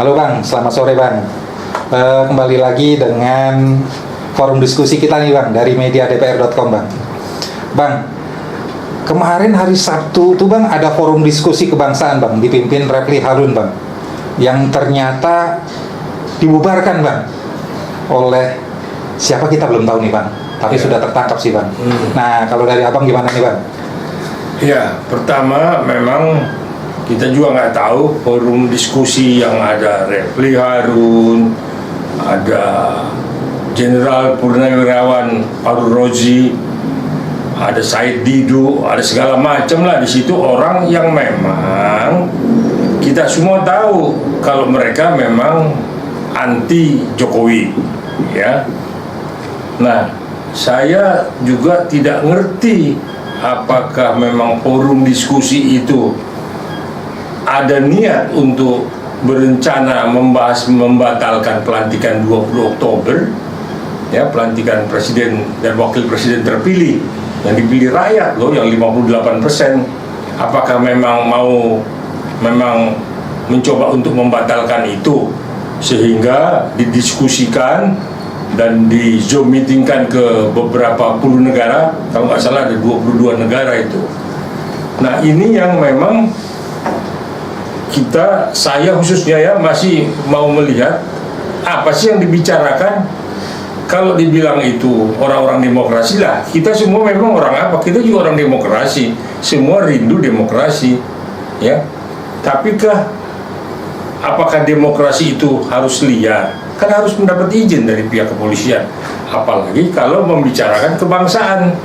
Halo Bang, selamat sore Bang. Kembali lagi dengan forum diskusi kita nih Bang, dari mediadpr.com Bang. Bang, kemarin hari Sabtu tuh Bang ada forum diskusi kebangsaan Bang, dipimpin Refli Harun Bang, yang ternyata dibubarkan Bang oleh siapa kita belum tahu nih Bang, tapi sudah tertangkap sih Bang. Nah, kalau dari Abang gimana nih Bang? Ya, pertama memang kita juga nggak tahu forum diskusi yang ada Refli Harun, ada Jenderal Purnawirawan Fahrul Razi, ada Said Didu, ada segala macam lah di situ, orang yang memang kita semua tahu kalau mereka memang anti Jokowi, ya. Nah, saya juga tidak ngerti apakah memang forum diskusi itu ada niat untuk berencana membatalkan pelantikan 20 Oktober, ya, pelantikan presiden dan wakil presiden terpilih yang dipilih rakyat loh, yang 58%. Apakah memang mencoba untuk membatalkan itu sehingga didiskusikan dan di Zoom meetingkan ke beberapa puluh negara, kalau nggak salah ada 22 negara itu. Nah, ini yang memang saya khususnya ya masih mau melihat apa sih yang dibicarakan. Kalau dibilang itu orang-orang demokrasi lah, kita semua memang orang apa? Kita juga orang demokrasi, semua rindu demokrasi, ya. Tapi apakah demokrasi itu harus liar? Kan harus mendapat izin dari pihak kepolisian, apalagi kalau membicarakan kebangsaan,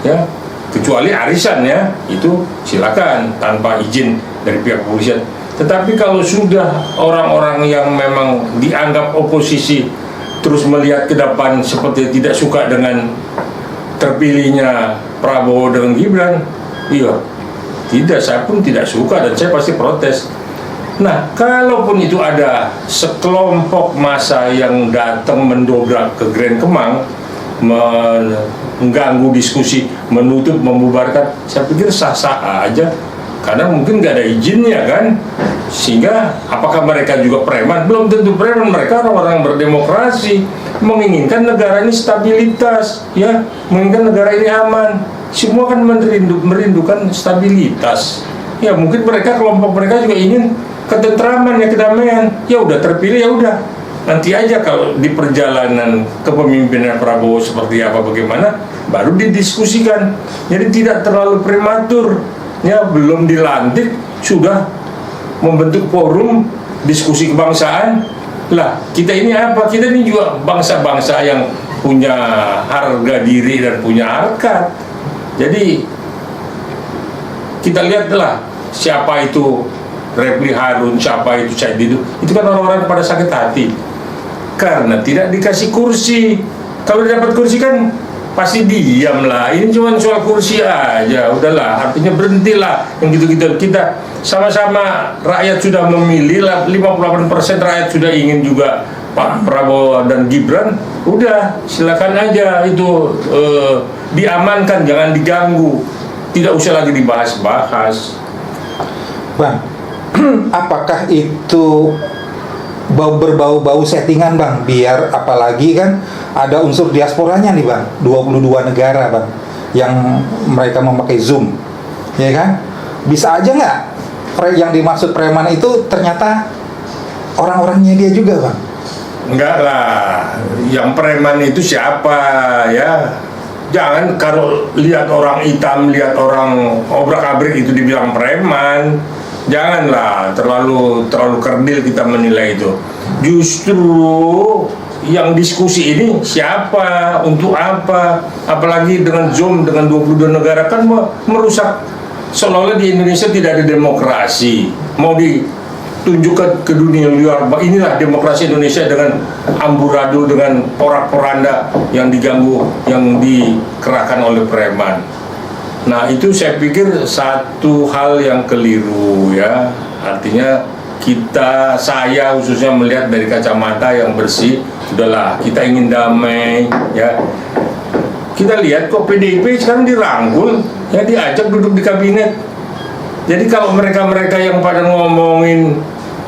ya. Kecuali arisan, ya, itu silakan tanpa izin dari pihak kepolisian. Tetapi kalau sudah orang-orang yang memang dianggap oposisi terus melihat ke depan seperti tidak suka dengan terpilihnya Prabowo dengan Gibran, iya, tidak, saya pun tidak suka dan saya pasti protes. Nah, kalaupun itu ada sekelompok massa yang datang mendobrak ke Grand Kemang, mengganggu diskusi, menutup, membubarkan, saya pikir sah-sah aja. Karena mungkin nggak ada izinnya kan, sehingga apakah mereka juga preman? Belum tentu preman, mereka orang-orang berdemokrasi, menginginkan negara ini stabilitas, ya, menginginkan negara ini aman. Semua kan merindukan stabilitas. Ya, mungkin kelompok mereka juga ingin ketentraman, ya, kedamaian. Ya udah terpilih, ya udah. Nanti aja kalau di perjalanan kepemimpinan Prabowo seperti apa bagaimana, baru didiskusikan. Jadi tidak terlalu prematur. Ya, belum dilantik sudah membentuk forum diskusi kebangsaan. Lah, kita ini apa? Kita ini juga bangsa-bangsa yang punya harga diri dan punya harkat. Jadi kita lihatlah siapa itu Refli Harun, siapa itu Said Didu. Itu kan orang-orang pada sakit hati karena tidak dikasih kursi. Kalau dapat kursi kan pasti diam lah. Ini cuma soal kursi aja, udahlah, artinya berhentilah yang gitu-gitu. Kita sama-sama rakyat sudah memilih lah, 58% rakyat sudah ingin juga Pak Prabowo dan Gibran. Udah, silakan aja itu diamankan, jangan diganggu, tidak usah lagi dibahas-bahas. Bang, apakah itu berbau-bau settingan Bang, biar apalagi kan ada unsur diasporanya nih Bang, 22 negara Bang yang mereka memakai Zoom, ya kan? Bisa aja nggak yang dimaksud preman itu ternyata orang-orangnya dia juga Bang? Enggak lah, yang preman itu siapa, ya? Jangan kalau lihat orang hitam, lihat orang obrak-abrik itu dibilang preman. Janganlah terlalu kerdil kita menilai itu. Justru yang diskusi ini siapa, untuk apa, apalagi dengan Zoom dengan 22 negara kan merusak, seolah-olah di Indonesia tidak ada demokrasi. Mau ditunjukkan ke dunia luar, inilah demokrasi Indonesia dengan amburadul, dengan porak-poranda yang diganggu, yang dikerahkan oleh preman. Nah, itu saya pikir satu hal yang keliru, ya. Artinya saya khususnya melihat dari kacamata yang bersih. Sudahlah, kita ingin damai, ya. Kita lihat kok PDIP sekarang dirangkul, ya, diajak duduk di kabinet. Jadi kalau mereka-mereka yang pada ngomongin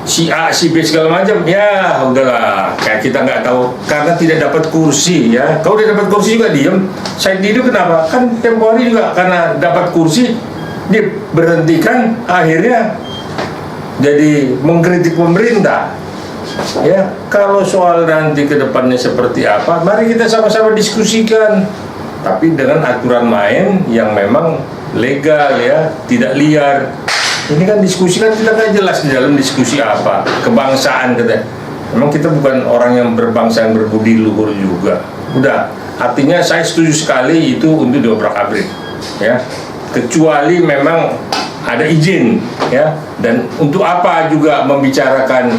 si A, si B segala macam, ya udahlah, kayak kita nggak tahu karena tidak dapat kursi ya. Kau udah dapat kursi juga diem. Said Didu kenapa? Kan tempo hari juga karena dapat kursi diberhentikan, akhirnya jadi mengkritik pemerintah. Ya, kalau soal nanti ke depannya seperti apa, mari kita sama-sama diskusikan. Tapi dengan aturan main yang memang legal ya, tidak liar. Ini kan diskusi kan kita nggak jelas di dalam diskusi apa, kebangsaan kita. Memang kita bukan orang yang berbangsa yang berbudi luhur juga. Udah, artinya saya setuju sekali itu untuk diobrak-abrik, ya. Kecuali memang ada izin, ya. Dan untuk apa juga membicarakan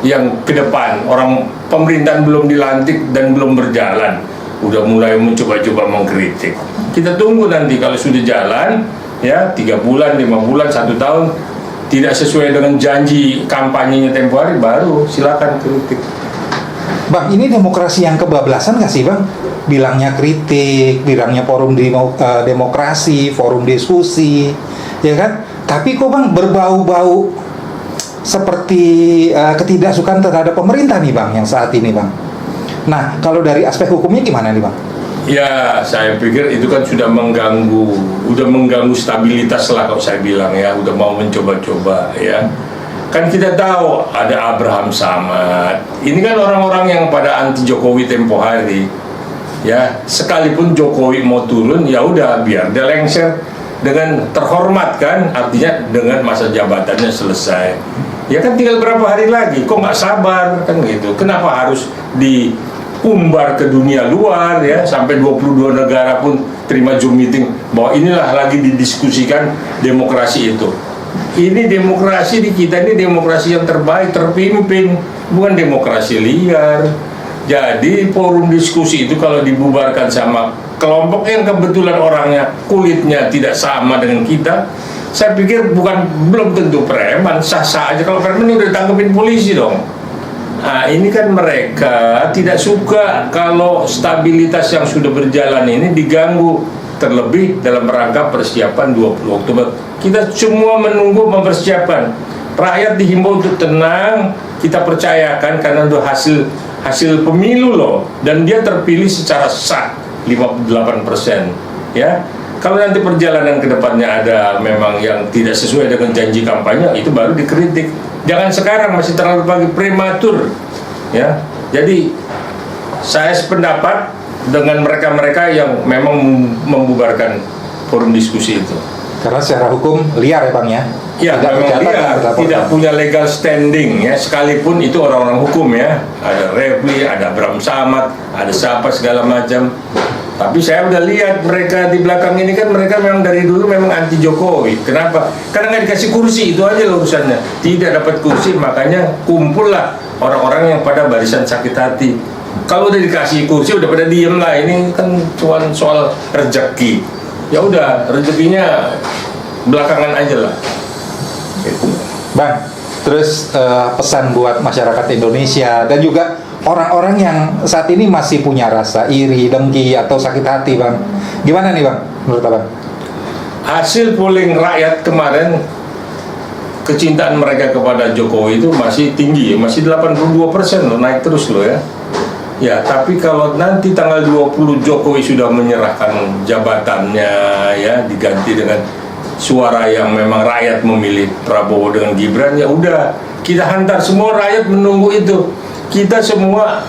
yang ke depan, orang pemerintahan belum dilantik dan belum berjalan, udah mulai mencoba-coba mengkritik. Kita tunggu nanti kalau sudah jalan, ya 3 bulan, 5 bulan, 1 tahun tidak sesuai dengan janji kampanyenya tempo hari, baru silakan kritik. Bang, ini demokrasi yang kebablasan nggak sih Bang? Bilangnya kritik, bilangnya forum demokrasi, forum diskusi, ya kan? Tapi kok Bang berbau-bau seperti ketidaksukaan terhadap pemerintah nih Bang, yang saat ini Bang. Nah, kalau dari aspek hukumnya gimana nih Bang? Ya, saya pikir itu kan sudah mengganggu stabilitas lah kalau saya bilang ya, udah mau mencoba-coba ya. Kan kita tahu ada Abraham Samad. Ini kan orang-orang yang pada anti Jokowi tempo hari. Ya, sekalipun Jokowi mau turun, ya udah biar dia lengser dengan terhormat kan, artinya dengan masa jabatannya selesai. Ya kan tinggal berapa hari lagi, kok nggak sabar kan gitu. Kenapa harus diumbar ke dunia luar ya, sampai 22 negara pun terima Zoom meeting bahwa inilah lagi didiskusikan demokrasi itu. Ini demokrasi di kita ini demokrasi yang terbaik, terpimpin, bukan demokrasi liar. Jadi forum diskusi itu kalau dibubarkan sama kelompok yang kebetulan orangnya kulitnya tidak sama dengan kita, saya pikir belum tentu preman, sah-sah aja. Kalau preman ini udah ditangkepin polisi dong. Nah, ini kan mereka tidak suka kalau stabilitas yang sudah berjalan ini diganggu, terlebih dalam rangka persiapan 20 Oktober. Kita semua menunggu mempersiapkan. Rakyat dihimbau untuk tenang, kita percayakan karena itu hasil pemilu loh, dan dia terpilih secara sah 58%, ya. Kalau nanti perjalanan ke depannya ada memang yang tidak sesuai dengan janji kampanye, itu baru dikritik. Jangan sekarang, masih terlalu pagi, prematur, ya. Jadi saya sependapat dengan mereka-mereka yang memang membubarkan forum diskusi itu. Karena secara hukum liar ya Bang ya? Ya, memang liar, tidak punya legal standing ya, sekalipun itu orang-orang hukum ya. Ada Refli, ada Abraham Samad, ada siapa segala macam. Tapi saya udah lihat mereka di belakang ini kan, mereka memang dari dulu memang anti Jokowi. Kenapa? Karena nggak dikasih kursi, itu aja loh urusannya. Tidak dapat kursi, makanya kumpullah orang-orang yang pada barisan sakit hati. Kalau udah dikasih kursi, udah pada diem lah. Ini kan cuma soal rezeki. Ya udah, rezekinya belakangan aja lah. Gitu. Bang, terus pesan buat masyarakat Indonesia dan juga orang-orang yang saat ini masih punya rasa iri, dengki, atau sakit hati Bang. Gimana nih Bang, menurut Abang? Hasil polling rakyat kemarin, kecintaan mereka kepada Jokowi itu masih tinggi, masih 82% loh, naik terus loh ya. Ya, tapi kalau nanti tanggal 20 Jokowi sudah menyerahkan jabatannya ya, diganti dengan suara yang memang rakyat memilih Prabowo dengan Gibran, ya udah, kita hantar, semua rakyat menunggu itu. Kita semua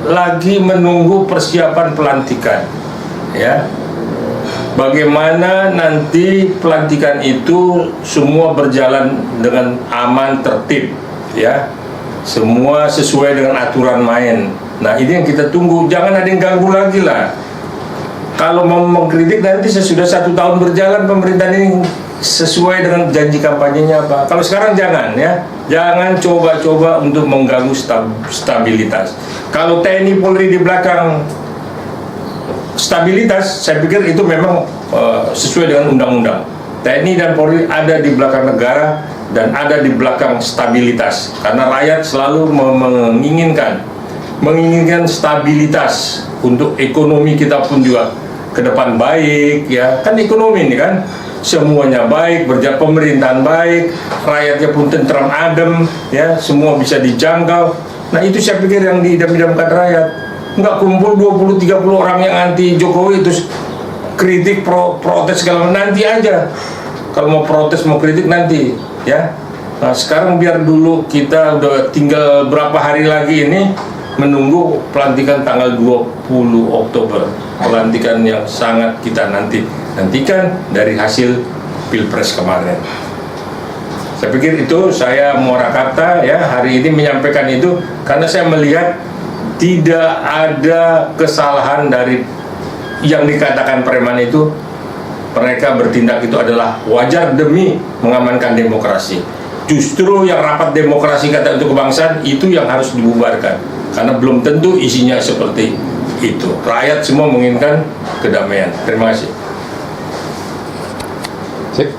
lagi menunggu persiapan pelantikan. Ya. Bagaimana nanti pelantikan itu semua berjalan dengan aman, tertib, ya. Semua sesuai dengan aturan main. Nah, ini yang kita tunggu. Jangan ada yang ganggu lagi lah. Kalau mau mengkritik nanti sesudah 1 tahun berjalan pemerintahan ini sesuai dengan janji kampanyenya apa. Kalau sekarang jangan ya. Jangan coba-coba untuk mengganggu stabilitas. Kalau TNI Polri di belakang stabilitas, saya pikir itu memang sesuai dengan undang-undang. TNI dan Polri ada di belakang negara dan ada di belakang stabilitas. Karena rakyat selalu menginginkan stabilitas untuk ekonomi kita pun juga ke depan baik ya. Kan ekonomi ini kan semuanya baik, pemerintahan baik, rakyatnya pun tentram adem, ya, semua bisa dijangkau. Nah itu saya pikir yang diidam-idamkan rakyat. Nggak kumpul 20-30 orang yang anti Jokowi terus kritik, protes segala macam, nanti aja. Kalau mau protes, mau kritik nanti, ya. Nah sekarang biar dulu, kita udah tinggal berapa hari lagi ini menunggu pelantikan tanggal 20 Oktober. Pelantikan yang sangat kita nantikan dari hasil Pilpres kemarin. Saya pikir itu, saya muara-kata ya hari ini menyampaikan itu karena saya melihat tidak ada kesalahan dari yang dikatakan preman itu. Mereka bertindak itu adalah wajar demi mengamankan demokrasi. Justru yang rapat demokrasi kata untuk kebangsaan itu yang harus dibubarkan karena belum tentu isinya seperti itu. Rakyat semua menginginkan kedamaian. Terima kasih. Sip.